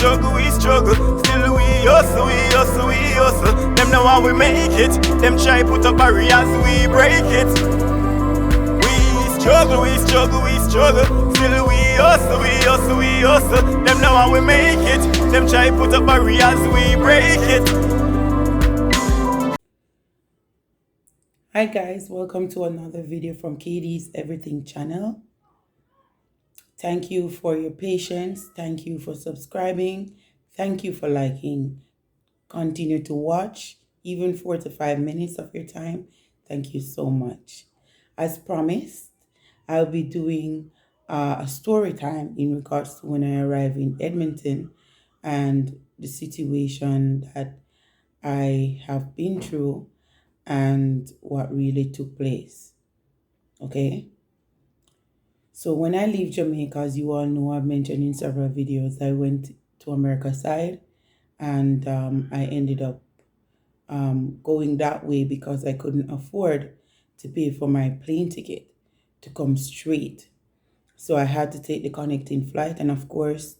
struggle. Still we hustle, we hustle, we hustle. Them know how we make it. Them try put up barriers, we break it. We struggle, we struggle, we struggle. Still we hustle, we hustle, we hustle. Them know how we make it. Them try put up barriers, we break it. Hi guys, welcome to another video from Katie's Everything channel. Thank you for your patience. Thank you for subscribing. Thank you for liking. Continue to watch, even 4 to 5 minutes of your time. Thank you so much. As promised, I'll be doing a story time in regards to when I arrived in Edmonton and the situation that I have been through and what really took place. Okay? So when I leave Jamaica, as you all know, I've mentioned in several videos, I went to America side and I ended up going that way because I couldn't afford to pay for my plane ticket to come straight. So I had to take the connecting flight, and of course,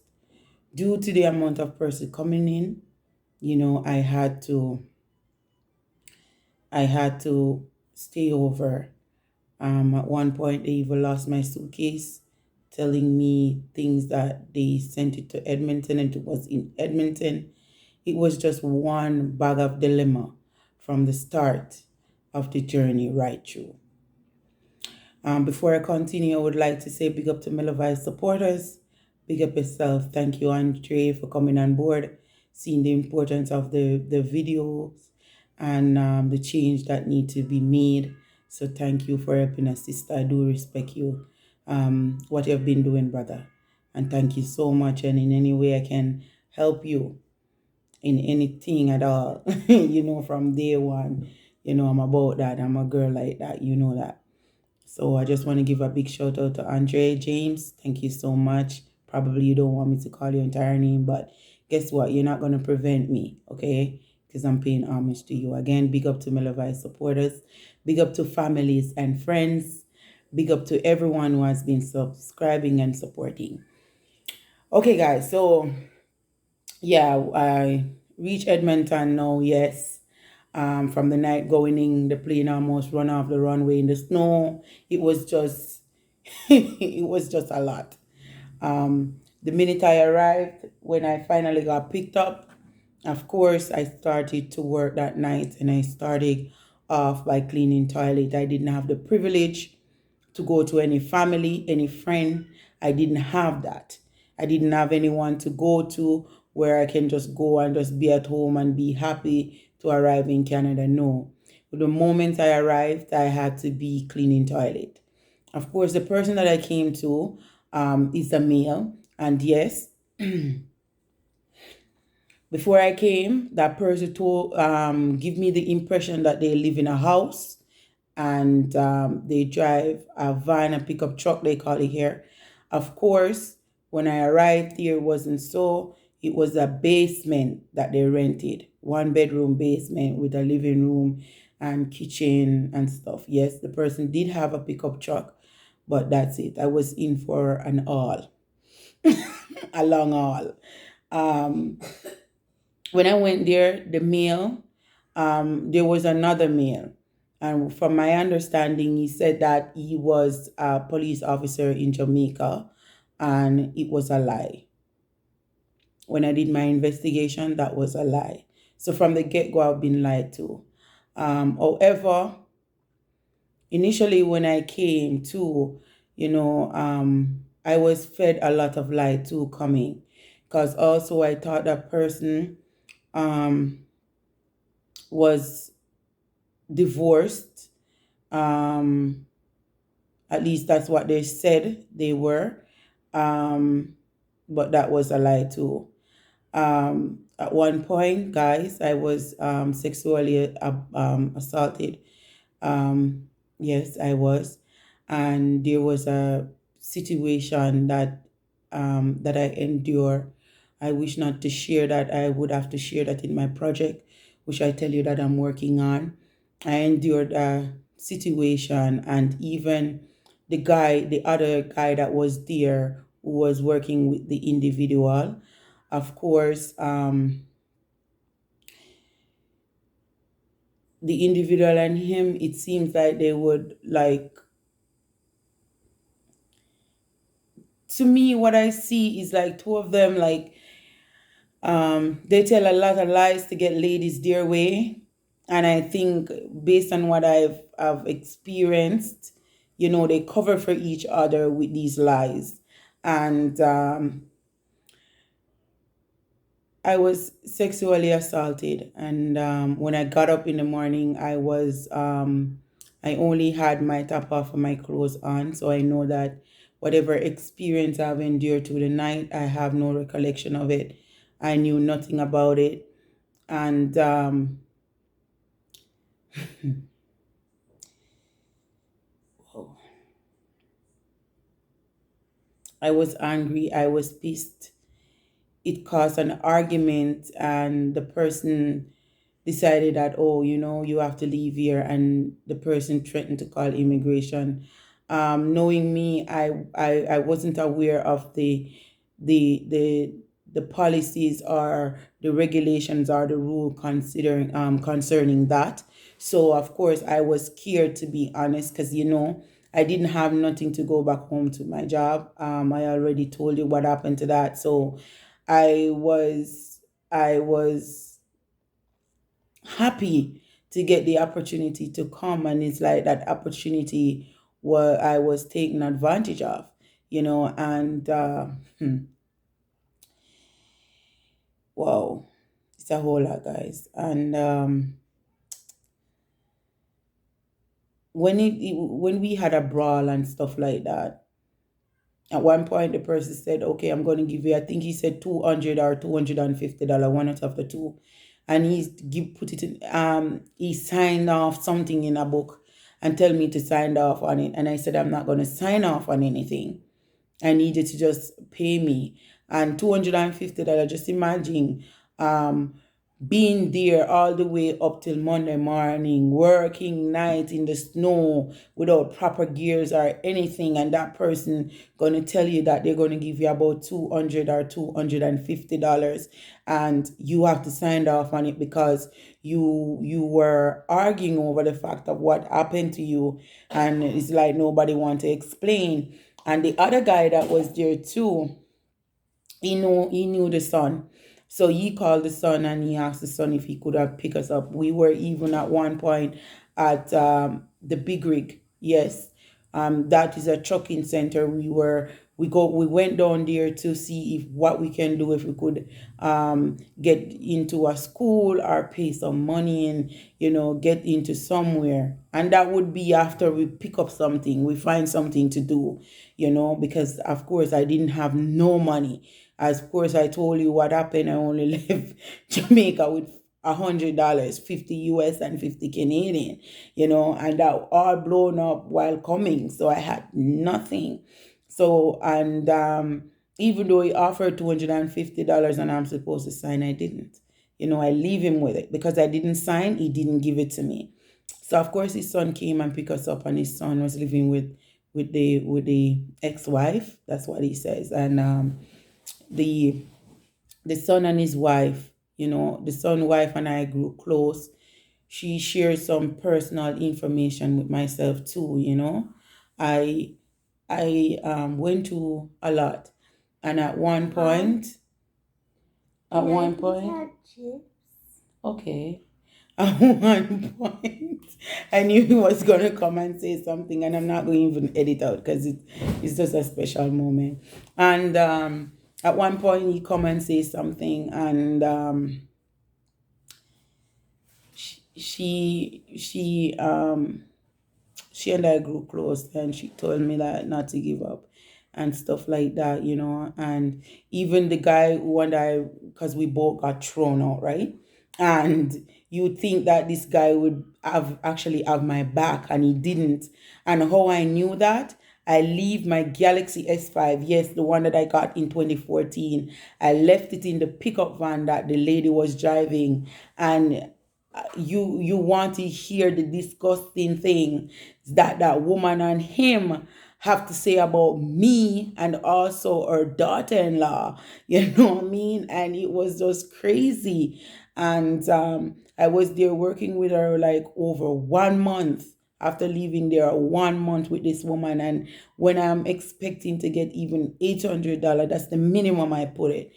due to the amount of person coming in, you know, I had to stay over. At one point, they even lost my suitcase, telling me things that they sent it to Edmonton and it was in Edmonton. It was just one bag of dilemma from the start of the journey right through. Before I continue, I would like to say big up to my Levi's supporters. Big up yourself. Thank you, Andre, for coming on board, seeing the importance of the videos and the change that need to be made. So thank you for helping us, sister. I do respect you, what you've been doing, brother. And thank you so much. And in any way I can help you in anything at all, you know, from day one, you know, I'm about that. I'm a girl like that, you know that. So I just want to give a big shout out to Andre James. Thank you so much. Probably you don't want me to call your entire name, but guess what? You're not going to prevent me, okay? Because I'm paying homage to you. Again, big up to my Levi's supporters. Big up to families and friends. Big up to everyone who has been subscribing and supporting. Okay, guys. So, yeah, I reached Edmonton now, yes. From the night going in, the plane almost run off the runway in the snow. It was just, it was just a lot. The minute I arrived, when I finally got picked up, of course, I started to work that night and I started off by cleaning toilet. I didn't have the privilege to go to any family, any friend. I didn't have that. I didn't have anyone to go to where I can just go and just be at home and be happy to arrive in Canada. No. The moment I arrived, I had to be cleaning toilet. Of course, the person that I came to is a male. And yes, before I came, that person told, give me the impression that they live in a house and they drive a van, a pickup truck, they call it here. Of course, when I arrived here, it wasn't so. It was a basement that they rented, 1-bedroom basement with a living room and kitchen and stuff. Yes, the person did have a pickup truck, but that's it. I was in for an haul, a long haul. When I went there, the male, there was another male. And from my understanding, he said that he was a police officer in Jamaica, and it was a lie. When I did my investigation, that was a lie. So from the get-go, I've been lied to. However, initially when I came to, you know, I was fed a lot of lie too coming. Because also I thought that person was divorced. At least that's what they said they were. But that was a lie too. At one point, guys, I was sexually assaulted. Yes, I was. And there was a situation that that I endure. I wish not to share that. I would have to share that in my project, which I tell you that I'm working on. I endured a situation, and even the other guy that was there who was working with the individual, of course, the individual and him, it seems like they would like, to me, what I see is like two of them, like, they tell a lot of lies to get ladies their way. And I think based on what I've experienced, they cover for each other with these lies. And I was sexually assaulted, and when I got up in the morning, I only had my top off of my clothes on, so I know that whatever experience I've endured through the night, I have no recollection of it. I knew nothing about it, and I was angry. I was pissed. It caused an argument, and the person decided that, oh, you have to leave here, and the person threatened to call immigration. Knowing me, I wasn't aware of the the the policies or the regulations or the rule concerning that. So of course I was scared, to be honest, because I didn't have nothing to go back home to my job. I already told you what happened to that. So I was happy to get the opportunity to come, and it's like that opportunity where I was taken advantage of, and wow, it's a whole lot, guys. And when we had a brawl and stuff like that, at one point the person said, okay, I'm going to give you, I think he said 200 or $250, one out of the two. And he signed off something in a book and tell me to sign off on it. And I said, I'm not going to sign off on anything. I needed to just pay me. And $250, just imagine, being there all the way up till Monday morning, working night in the snow without proper gears or anything, and that person gonna tell you that they're gonna give you about $200 or $250, and you have to sign off on it because you were arguing over the fact of what happened to you, and it's like nobody want to explain. And the other guy that was there too, he knew the son. So he called the son and he asked the son if he could have pick us up. We were even at one point at the Big Rig. Yes. That is a trucking center. We went down there to see if what we can do, if we could get into a school or pay some money and get into somewhere. And that would be after we pick up something, we find something to do, because of course I didn't have no money. As of course I told you what happened. I only left Jamaica with $100, 50 US and 50 Canadian, and that all blown up while coming. So I had nothing. So, and even though he offered $250 and I'm supposed to sign, I didn't. I leave him with it because I didn't sign. He didn't give it to me. So of course his son came and picked us up, and his son was living with the ex-wife. That's what he says. And the son and his wife, the son, wife, and I grew close. She shared some personal information with myself too. I went through a lot, and at one point, okay, at one point, I knew he was gonna come and say something, and I'm not going to even edit out because it's just a special moment. And at one point, he come and say something, and she and I grew close, and she told me that not to give up and stuff like that, and even the guy who and I, because we both got thrown out, right? And you'd think that this guy would actually have my back, and he didn't. And how I knew that, I leave my Galaxy S5, yes, the one that I got in 2014. I left it in the pickup van that the lady was driving, and you want to hear the disgusting thing that woman and him have to say about me and also her daughter-in-law, you know what I mean? And it was just crazy. And I was there working with her like over 1 month after leaving there, 1 month with this woman. And when I'm expecting to get even $800, that's the minimum I put it,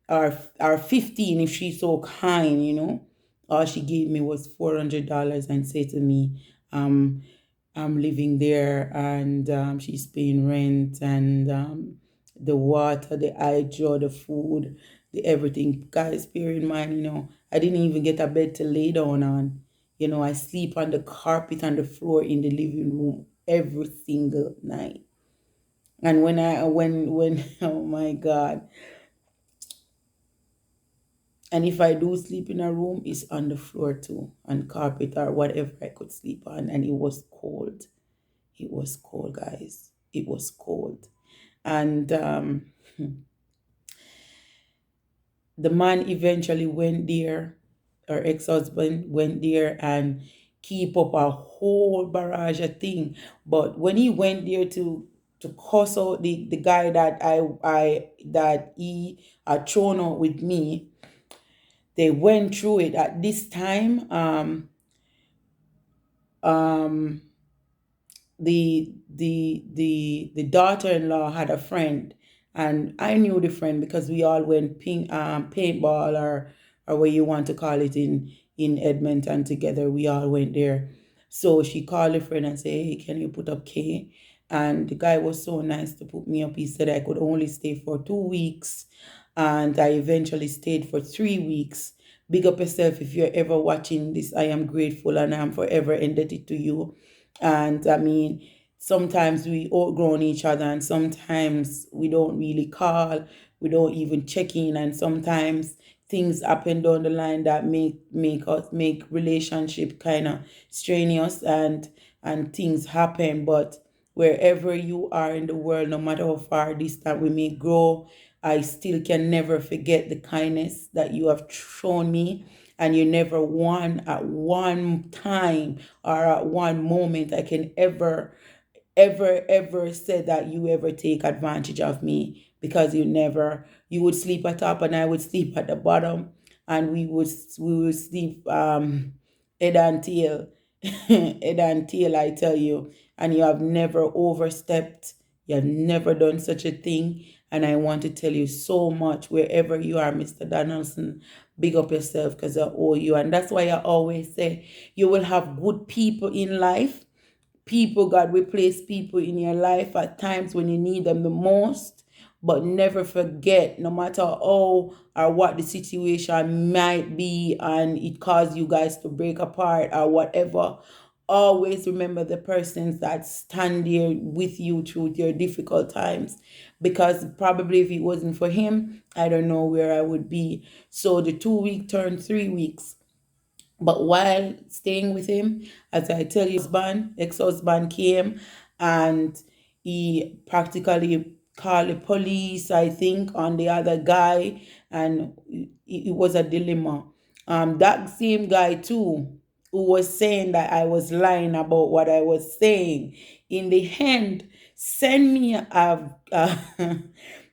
or 15 if she's so kind, all she gave me was $400 and said to me, I'm living there, and she's paying rent, and the water, the hydro, the food, the everything. Guys, bear in mind, I didn't even get a bed to lay down on. I sleep on the carpet on the floor in the living room every single night. And when oh my God. And if I do sleep in a room, it's on the floor too, on carpet or whatever I could sleep on. And it was cold. It was cold, guys. It was cold. And the man eventually went there, her ex-husband went there and keep up a whole barrage of thing. But when he went there to cuss out the guy that he had thrown out with me, they went through it. At this time, the daughter-in-law had a friend, and I knew the friend because we all went paintball, or what you want to call it, in Edmonton together. We all went there. So she called a friend and said, hey, can you put up K? And the guy was so nice to put me up. He said I could only stay for 2 weeks, and I eventually stayed for 3 weeks. Big up yourself if you're ever watching this. I am grateful and I'm forever indebted to you. And I mean, sometimes we outgrown each other, and sometimes we don't really call, we don't even check in, and sometimes things happen down the line that make relationship kind of strenuous, and things happen. But wherever you are in the world, no matter how far distant we may grow, I still can never forget the kindness that you have shown me. And you never at one time or at one moment I can ever say that you ever take advantage of me, because you would sleep at top and I would sleep at the bottom, and we would sleep head and tail. Head and tail, I tell you. And you have never overstepped, you have never done such a thing. And I want to tell you so much, wherever you are, Mr. Donaldson. Big up yourself, because I owe you. And that's why I always say you will have good people in life. God will place people in your life at times when you need them the most. But never forget, no matter how or what the situation might be, and it caused you guys to break apart or whatever, always remember the persons that stand there with you through your difficult times. Because probably if it wasn't for him, I don't know where I would be. So the 2 week turned 3 weeks. But while staying with him, as I tell you, ex-husband came, and he practically called the police, I think, on the other guy, and it was a dilemma. That same guy too, who was saying that I was lying about what I was saying, in the end, send me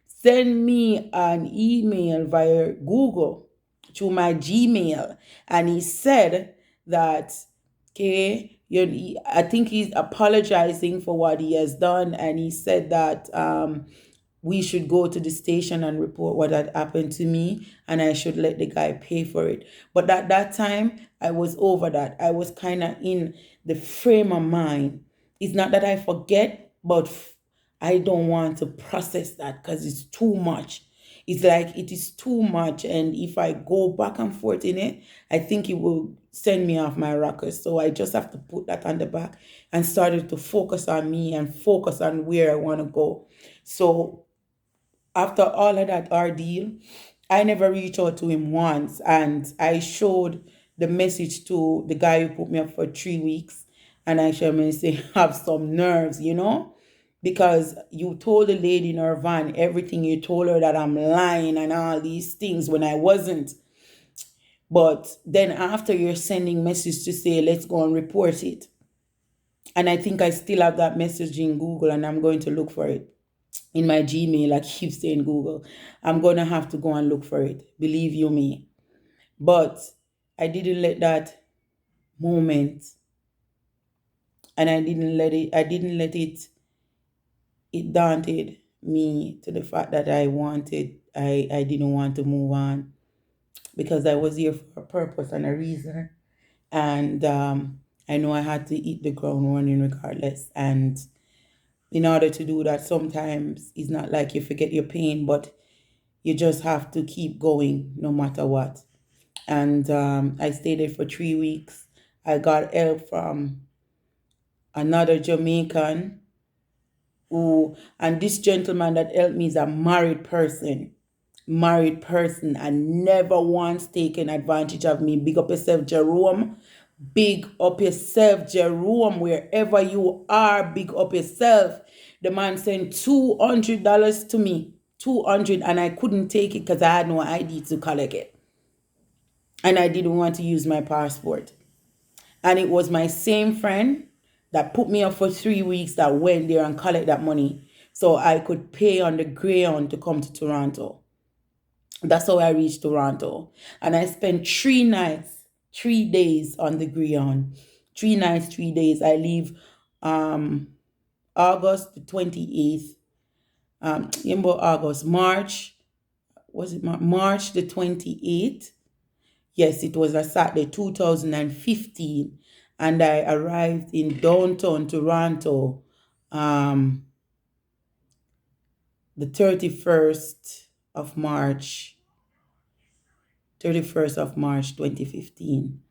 send me an email via Google to my Gmail, and he said that, okay, I think he's apologizing for what he has done, and he said that we should go to the station and report what had happened to me, and I should let the guy pay for it. But at that time, I was over that. I was kind of in the frame of mind. It's not that I forget, but I don't want to process that because it's too much. It's like it is too much, and if I go back and forth in it, I think it will send me off my rockers. So I just have to put that on the back and started to focus on me and focus on where I want to go. So after all of that ordeal, I never reached out to him once, and I showed the message to the guy who put me up for 3 weeks, and I showed him and say, have some nerves, because you told the lady in her van everything. You told her that I'm lying and all these things when I wasn't. But then after you're sending message to say, let's go and report it. And I think I still have that message in Google, and I'm going to look for it in my Gmail. I keep saying Google. I'm going to have to go and look for it. Believe you me. But I didn't let that moment, and I didn't let it daunted me to the fact that I didn't want to move on, because I was here for a purpose and a reason. And I know I had to eat the ground running regardless. And in order to do that, sometimes it's not like you forget your pain, but you just have to keep going no matter what. And I stayed there for 3 weeks. I got help from another Jamaican who, and this gentleman that helped me is a married person. And never once taken advantage of me. Big up yourself, Jerome. Big up yourself, Jerome. Wherever you are, big up yourself. The man sent $200 to me. 200, and I couldn't take it because I had no ID to collect it. And I didn't want to use my passport. And it was my same friend that put me up for 3 weeks that went there and collect that money so I could pay on the Greyhound to come to Toronto. That's how I reached Toronto. And I spent 3 nights, 3 days on the Greyhound. 3 nights, 3 days. I leave August the 28th. March, was it March the 28th? Yes, it was a Saturday, 2015. And I arrived in downtown Toronto the 31st of March 2015.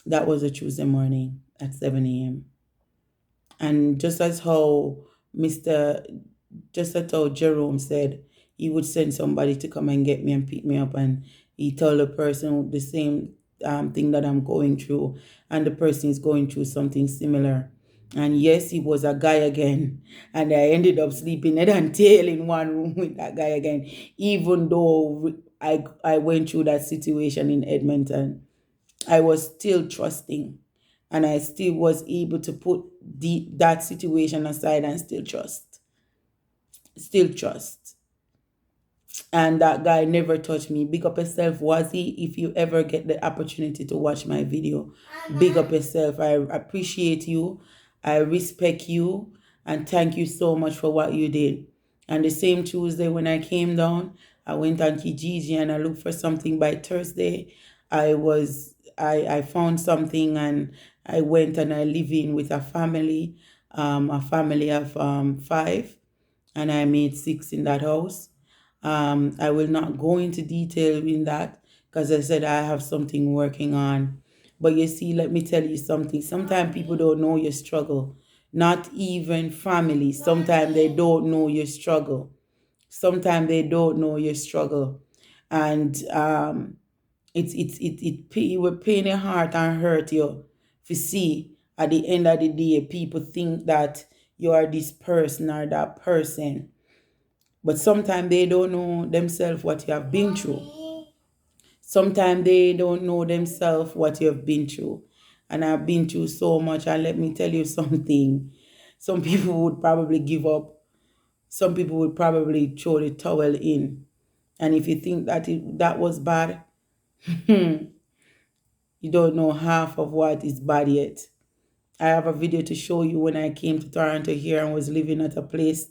That was a Tuesday morning at 7 a.m. And just as how Jerome said he would send somebody to come and get me and pick me up, and he told the person the same thing that I'm going through, and the person is going through something similar. And yes, he was a guy again, and I ended up sleeping head and tail in one room with that guy again, even though I went through that situation in Edmonton. I was still trusting, and I still was able to put that situation aside and still trust. And that guy never touched me. Big up yourself, Wazi. If you ever get the opportunity to watch my video, big up yourself. I appreciate you. I respect you. And thank you so much for what you did. And the same Tuesday when I came down, I went on Kijiji and I looked for something. By Thursday, I found something, and I went and I live in with a family of 5, and I made 6 in that house. I will not go into detail in that because I said I have something working on. But you see, let me tell you something. Sometimes people don't know your struggle. Not even family. Sometimes they don't know your struggle. And it will pain your heart and hurt you if you see at the end of the day people think that you are this person or that person. But sometimes they don't know themselves what you have been through. Sometimes they don't know themselves what you have been through. And I've been through so much. And let me tell you something. Some people would probably give up. Some people would probably throw the towel in. And if you think that that was bad, you don't know half of what is bad yet. I have a video to show you when I came to Toronto here and was living at a place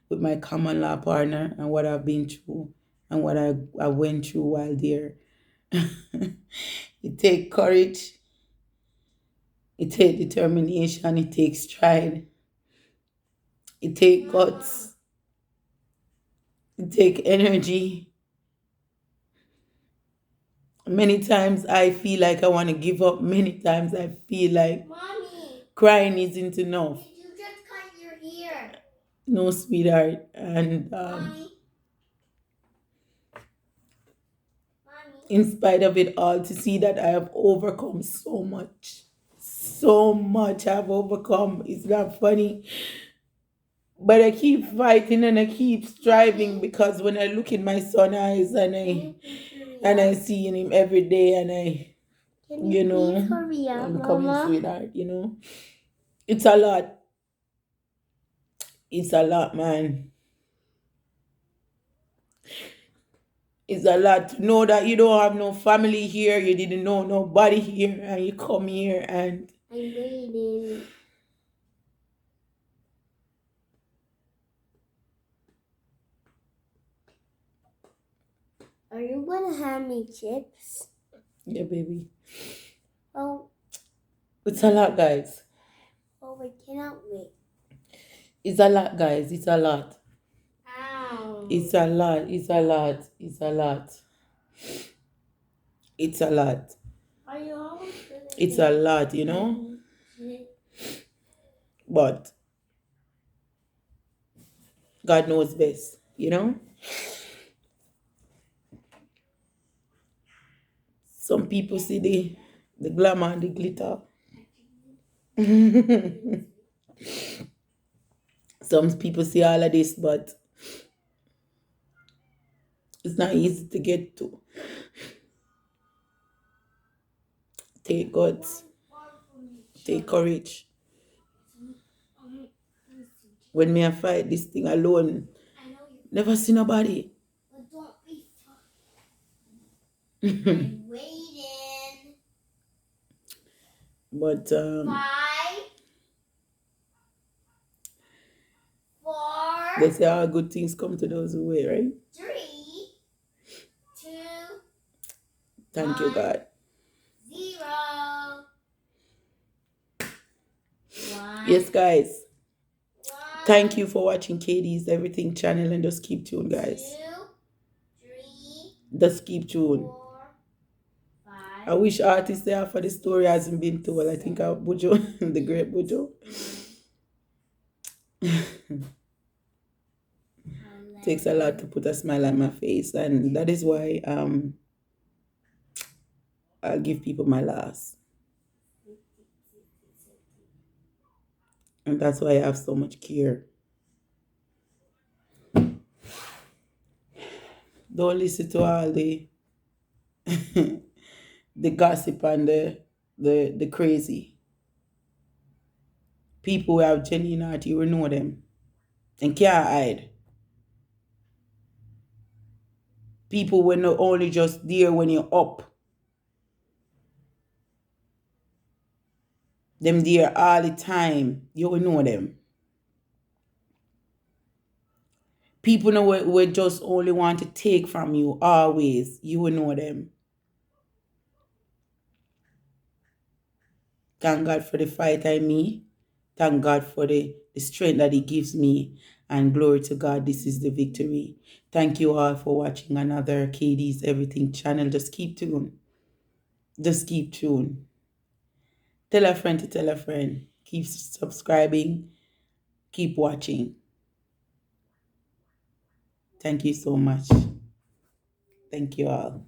with my common law partner, and what I've been through and what I went through while there. It takes courage, it takes determination, it takes stride, it takes guts, it takes energy. Many times I feel like I want to give up. Many times I feel like crying isn't enough. Did you just cut your hair? No, sweetheart. And in spite of it all, to see that I have overcome so much. So much I've overcome. It's not funny. But I keep fighting and I keep striving, because when I look in my son's eyes and I see in him every day, and I'm coming, sweetheart, It's a lot. It's a lot, man. It's a lot to know that you don't have no family here, you didn't know nobody here, and you come here and I'm waiting. Are you gonna have me chips? yeah, baby. Oh, It's a lot, guys. I cannot wait. It's a lot, guys. It's a lot. Ow. It's a lot. It's a lot. It's a lot. It's a lot. Are you always gonna It's a lot, you know? But God knows best, you know? Some people see the glamour and the glitter. Some people see all of this, but it's not easy to get to. Take guts, take courage. When me I fight this thing alone, never see nobody. But don't be I'm waiting. But 5, 4, they say all good things come to those who wait, right? 3, 2, Thank you, God. 0. 1. Yes, guys. 1, Thank you for watching KD's Everything channel, and just keep tuned, guys. 2, 3, Just keep tuned. 4, 5. I wish artists there for the story hasn't been told. I think of Bujo, the great Bujo. Takes a lot to put a smile on my face, and that is why I'll give people my last. And that's why I have so much care. Don't listen to all the the gossip and the crazy. People who have genuine heart, you will know them. And can't hide. People were not only just there when you're up. Them there all the time. You will know them. People know we just only want to take from you always. You will know them. Thank God for the fight I me. Thank God for the strength that He gives me. And glory to God, this is the victory. Thank you all for watching another KD's Everything channel. Just keep tuned. Just keep tuned. Tell a friend to tell a friend. Keep subscribing. Keep watching. Thank you so much. Thank you all.